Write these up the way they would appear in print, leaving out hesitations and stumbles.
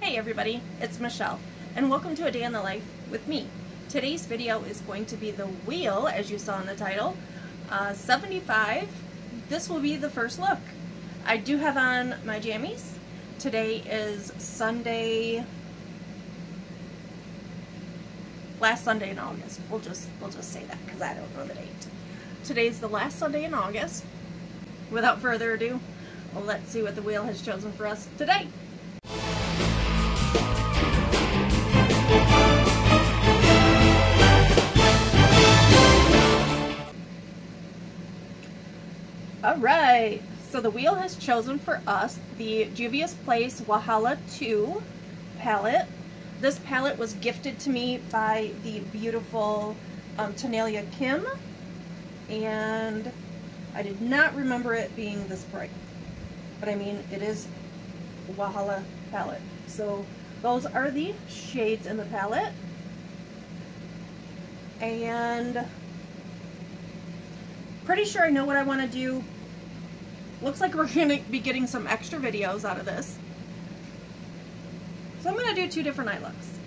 Hey everybody, it's Michelle, and welcome to A Day in the Life with me. Today's video is going to be the wheel, as you saw in the title, 75. This will be the first look. I do have on my jammies. Today is Sunday, last Sunday in August. We'll just say that because I don't know the date. Today's the last Sunday in August. Without further ado, well, let's see what the wheel has chosen for us today. Alright, so the wheel has chosen for us the Juvia's Place Wahala 2 palette. This palette was gifted to me by the beautiful Tanelia Kim, and I did not remember it being this bright. But I mean, it is Wahala palette. So those are the shades in the palette. And pretty sure I know what I want to do. Looks like we're going to be getting some extra videos out of this. So I'm going to do two different eye looks.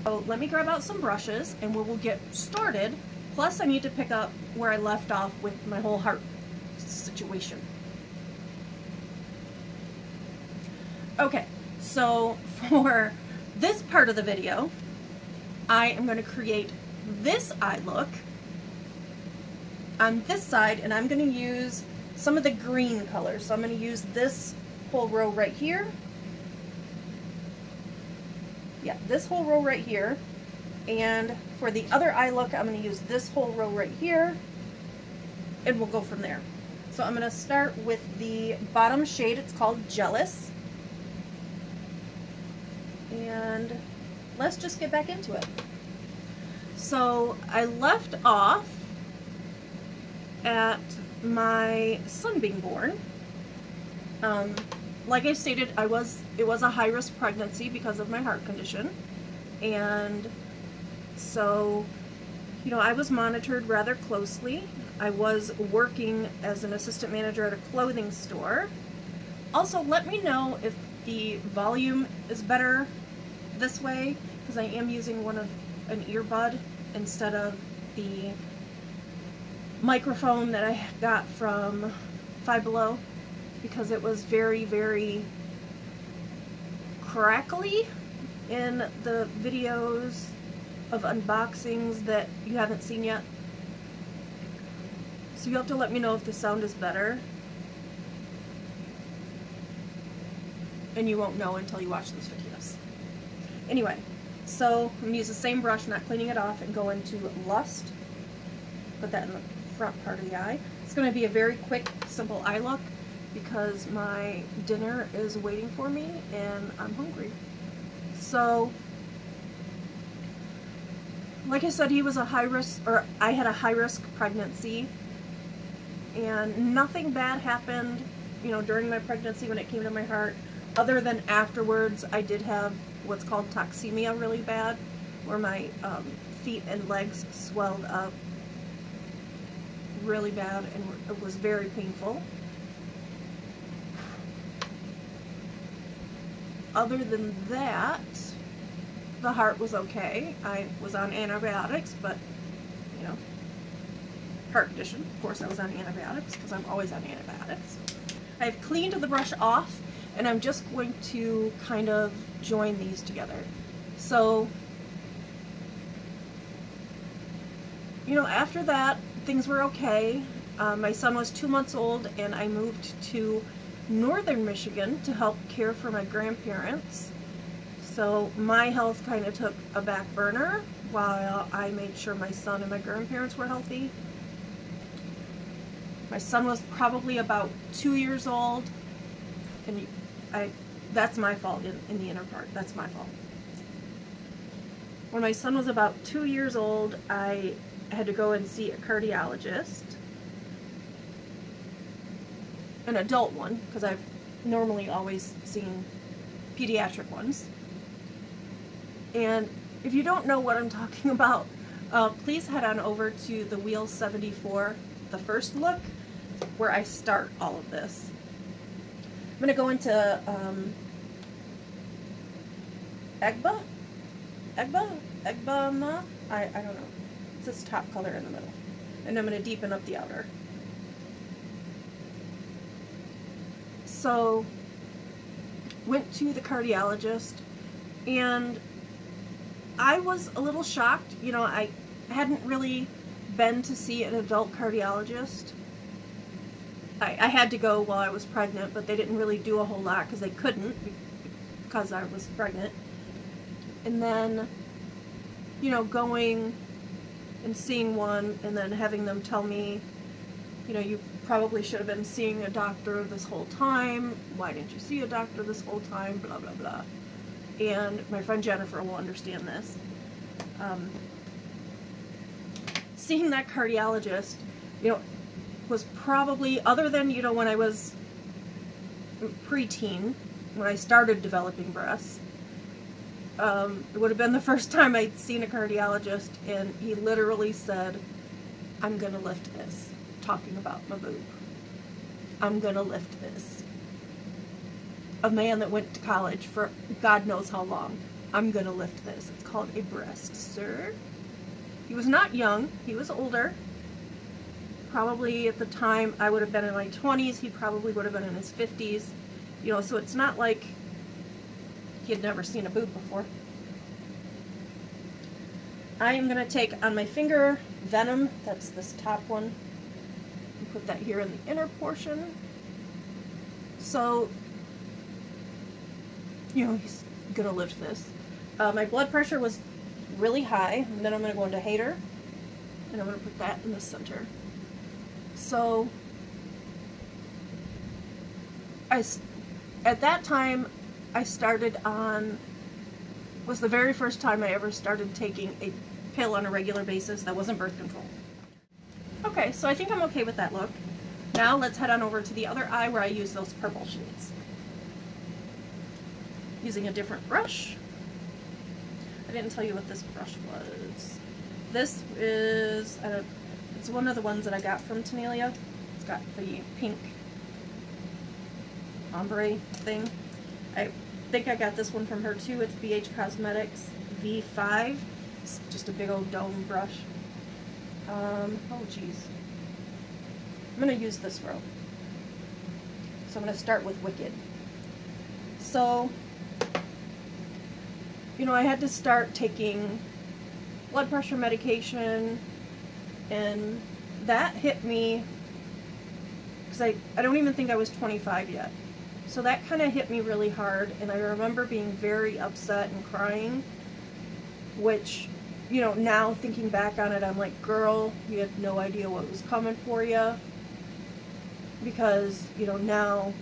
So let me grab out some brushes and we'll get started. Plus I need to pick up where I left off with my whole heart situation. Okay, so for this part of the video, I am going to create this eye look on this side, and I'm going to use some of the green colors. So I'm going to use this whole row right here. Yeah, this whole row right here. And for the other eye look, I'm going to use this whole row right here, and we'll go from there. So I'm going to start with the bottom shade. It's called Jealous. And let's just get back into it. So I left off at my son being born. Like I stated, it was a high-risk pregnancy because of my heart condition, and so, you know, I was monitored rather closely. I was working as an assistant manager at a clothing store. Also, let me know if the volume is better this way, because I am using an earbud instead of the microphone that I got from Five Below, because it was very, very crackly in the videos of unboxings that you haven't seen yet. So you have to let me know if the sound is better. And you won't know until you watch those videos. Anyway, so I'm going to use the same brush, not cleaning it off, and go into Lust. Put that in the front part of the eye. It's going to be a very quick, simple eye look because my dinner is waiting for me and I'm hungry. So, like I said, he was a high risk, or I had a high risk pregnancy, and nothing bad happened, you know, during my pregnancy when it came to my heart, other than afterwards I did have what's called toxemia really bad, where my feet and legs swelled up really bad, and it was very painful. Other than that, the heart was okay. I was on antibiotics, but, you know, heart condition. Of course I was on antibiotics because I'm always on antibiotics. I've cleaned the brush off, and I'm just going to kind of join these together. So, you know, after that, things were okay. My son was 2 months old, and I moved to northern Michigan to help care for my grandparents. So my health kind of took a back burner while I made sure my son and my grandparents were healthy. My son was probably about 2 years old, and that's my fault in the inner part. That's my fault. When my son was about 2 years old, I had to go and see a cardiologist, an adult one, because I've normally always seen pediatric ones. And if you don't know what I'm talking about, please head on over to the Wheel 74, the first look, where I start all of this. I'm going to go into Egbama? I don't know. It's this top color in the middle. And I'm going to deepen up the outer. So, went to the cardiologist, and I was a little shocked. You know, I hadn't really been to see an adult cardiologist. I had to go while I was pregnant, but they didn't really do a whole lot because they couldn't, because I was pregnant. And then, you know, going and seeing one and then having them tell me, you know, you probably should have been seeing a doctor this whole time. Why didn't you see a doctor this whole time? Blah, blah, blah. And my friend Jennifer will understand this. Seeing that cardiologist, you know, was probably, other than, you know, when I was preteen, when I started developing breasts, it would have been the first time I'd seen a cardiologist, and he literally said, I'm gonna lift this, talking about my boob. I'm gonna lift this. A man that went to college for God knows how long. I'm gonna lift this. It's called a breast, sir. He was not young, he was older. Probably at the time I would have been in my 20s, he probably would have been in his 50s. You know, so it's not like he had never seen a boob before. I am going to take on my finger Venom, that's this top one, and put that here in the inner portion. So, you know, he's going to lift this. My blood pressure was really high, and then I'm going to go into Hater, and I'm going to put that in the center. So, at that time, I started on, was the very first time I ever started taking a pill on a regular basis that wasn't birth control. Okay, so I think I'm okay with that look. Now let's head on over to the other eye where I use those purple shades. Using a different brush. I didn't tell you what this brush was. This is, it's one of the ones that I got from Tanelia. It's got the pink ombre thing. I think I got this one from her too. It's BH Cosmetics V5. It's just a big old dome brush. Oh geez. I'm going to use this row. So I'm going to start with Wicked. So, you know, I had to start taking blood pressure medication, and that hit me, because I don't even think I was 25 yet. So that kind of hit me really hard, and I remember being very upset and crying, which, you know, now thinking back on it, I'm like, girl, you had no idea what was coming for you. Because, you know, now,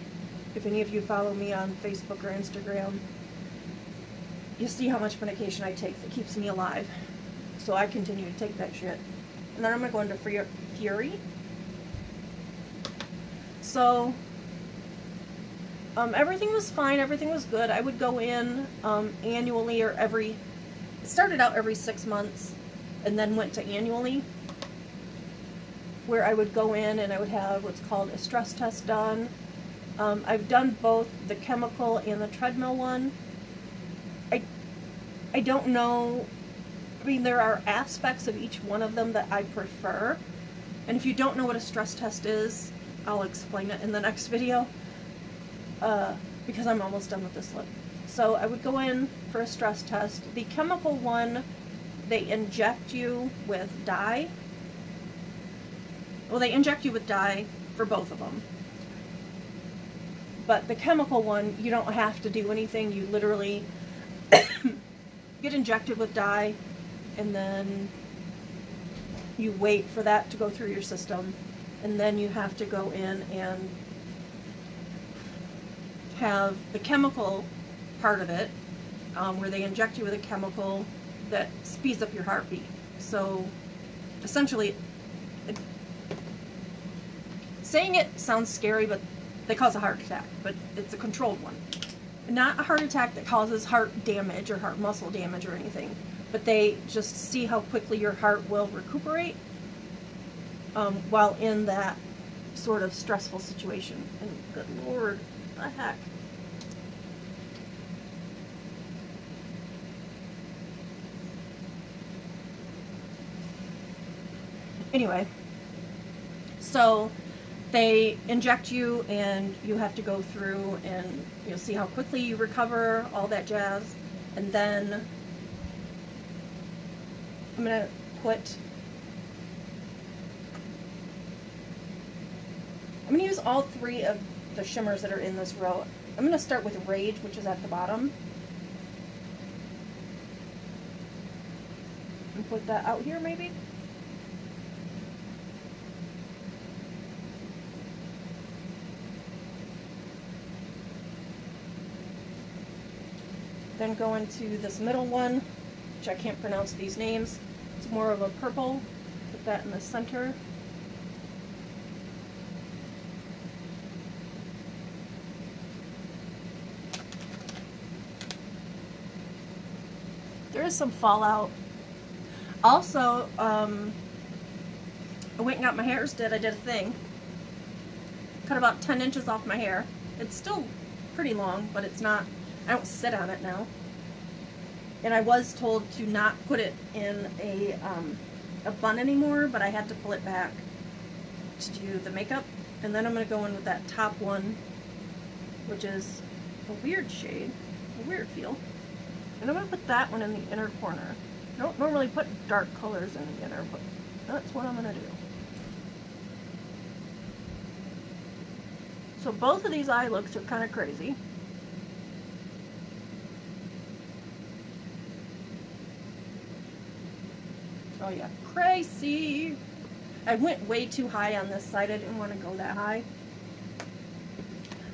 if any of you follow me on Facebook or Instagram, you see how much medication I take that keeps me alive. So I continue to take that shit. And then I'm going to go into Fury. So, everything was fine, everything was good. I would go in annually, or it started out every 6 months and then went to annually, where I would go in and I would have what's called a stress test done. I've done both the chemical and the treadmill one. I don't know, I mean, there are aspects of each one of them that I prefer, and if you don't know what a stress test is, I'll explain it in the next video, because I'm almost done with this look. So I would go in for a stress test. The chemical one, they inject you with dye. Well, they inject you with dye for both of them. But the chemical one, you don't have to do anything. You literally get injected with dye, and then you wait for that to go through your system, and then you have to go in and have the chemical part of it, where they inject you with a chemical that speeds up your heartbeat. So essentially, saying it sounds scary, but they cause a heart attack, but it's a controlled one. Not a heart attack that causes heart damage or heart muscle damage or anything, but they just see how quickly your heart will recuperate while in that sort of stressful situation. And good Lord, what the heck? Anyway, so they inject you and you have to go through and you'll see how quickly you recover, all that jazz. And then I'm going to use all 3 of the shimmers that are in this row. I'm going to start with Rage, which is at the bottom. And put that out here maybe. Then go into this middle one, which I can't pronounce these names. It's more of a purple. Put that in the center. There is some fallout. Also, I went and got my hairs did. I did a thing. Cut about 10 inches off my hair. It's still pretty long, but it's not. I don't sit on it now. And I was told to not put it in a bun anymore, but I had to pull it back to do the makeup. And then I'm going to go in with that top one, which is a weird shade, a weird feel. And I'm going to put that one in the inner corner. I don't normally put dark colors in the inner, but that's what I'm going to do. So both of these eye looks are kind of crazy. Oh yeah, crazy. I went way too high on this side. I didn't want to go that high,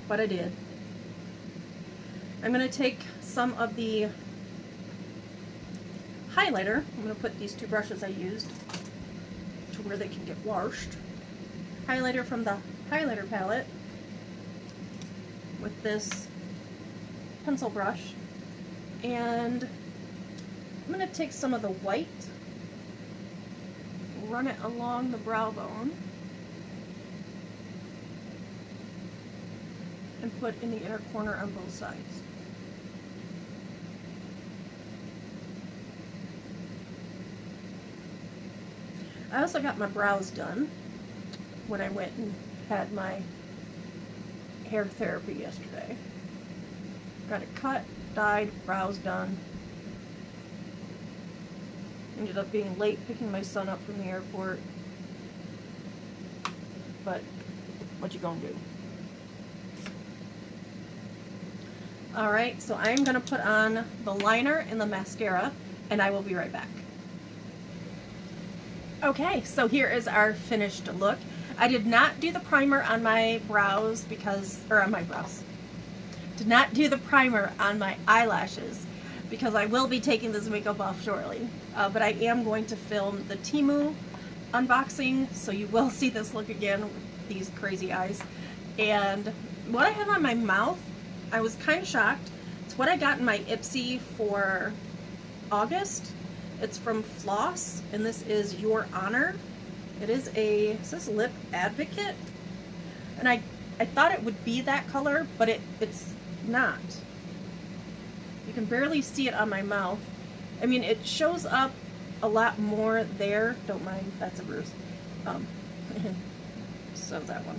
but I did. I'm going to take some of the highlighter. I'm going to put these 2 brushes I used to where they can get washed. Highlighter from the highlighter palette with this pencil brush, and I'm going to take some of the white, run it along the brow bone, and put in the inner corner on both sides. I also got my brows done when I went and had my hair therapy yesterday. Got it cut, dyed, brows done. Ended up being late picking my son up from the airport. But what you gonna do? Alright, so I'm gonna put on the liner and the mascara, and I will be right back. Okay, so here is our finished look. I did not do the primer on my brows because, or on my brows. Did not do the primer on my eyelashes because I will be taking this makeup off shortly. But I am going to film the Temu unboxing, so you will see this look again with these crazy eyes. And what I have on my mouth, I was kind of shocked. It's what I got in my Ipsy for August. It's from Floss, and this is Your Honor. It says Lip Advocate, and I thought it would be that color, but it's not. You can barely see it on my mouth. I mean, it shows up a lot more there. Don't mind, that's a bruise. So is that one.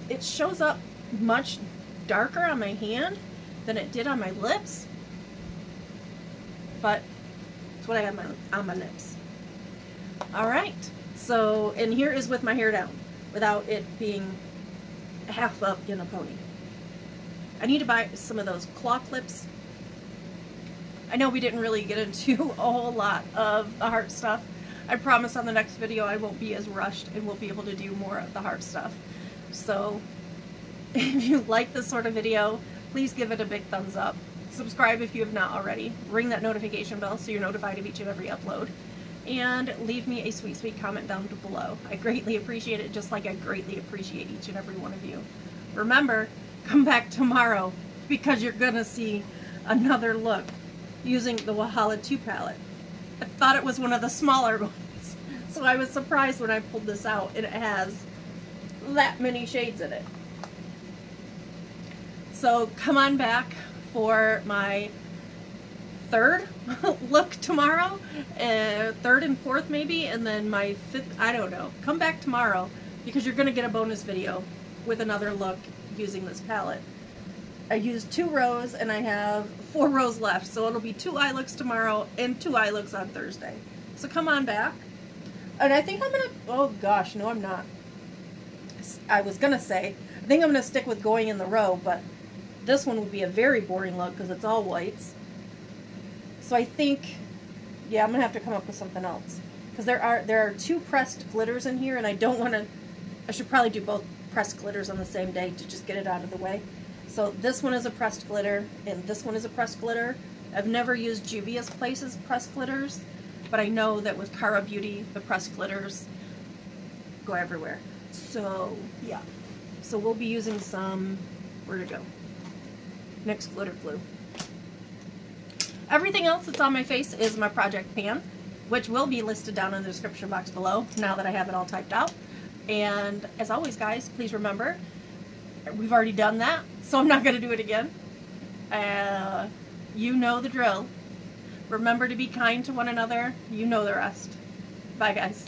It shows up much darker on my hand than it did on my lips, but it's what I have on my lips. Alright, so, and here is with my hair down, without it being half up in a pony. I need to buy some of those claw clips. I know we didn't really get into a whole lot of the heart stuff. I promise on the next video I won't be as rushed and we'll be able to do more of the heart stuff. So, if you like this sort of video, please give it a big thumbs up. Subscribe if you have not already. Ring that notification bell so you're notified of each and every upload. And leave me a sweet, sweet comment down below. I greatly appreciate it, just like I greatly appreciate each and every one of you. Remember, come back tomorrow because you're gonna see another look using the Wahala 2 palette. I thought it was one of the smaller ones, so I was surprised when I pulled this out and it has that many shades in it. So come on back for my third look tomorrow, third and fourth maybe, and then my fifth, I don't know. Come back tomorrow because you're going to get a bonus video with another look using this palette. I used 2 rows and I have 4 rows left, so it'll be 2 eye looks tomorrow and 2 eye looks on Thursday. So come on back. And I think I'm going to, oh gosh, no I'm not. I was going to say, I think I'm going to stick with going in the row, but this one would be a very boring look because it's all whites. So I think, yeah, I'm going to have to come up with something else. Because there are 2 pressed glitters in here, and I don't want to, I should probably do both pressed glitters on the same day to just get it out of the way. So this one is a pressed glitter, and this one is a pressed glitter. I've never used Juvia's Place's pressed glitters, but I know that with Cara Beauty, the pressed glitters go everywhere. So, yeah. So we'll be using some, where to go? NYX Glitter Glue. Everything else that's on my face is my project pan, which will be listed down in the description box below now that I have it all typed out. And as always, guys, please remember, we've already done that, so I'm not going to do it again. You know the drill. Remember to be kind to one another. You know the rest. Bye, guys.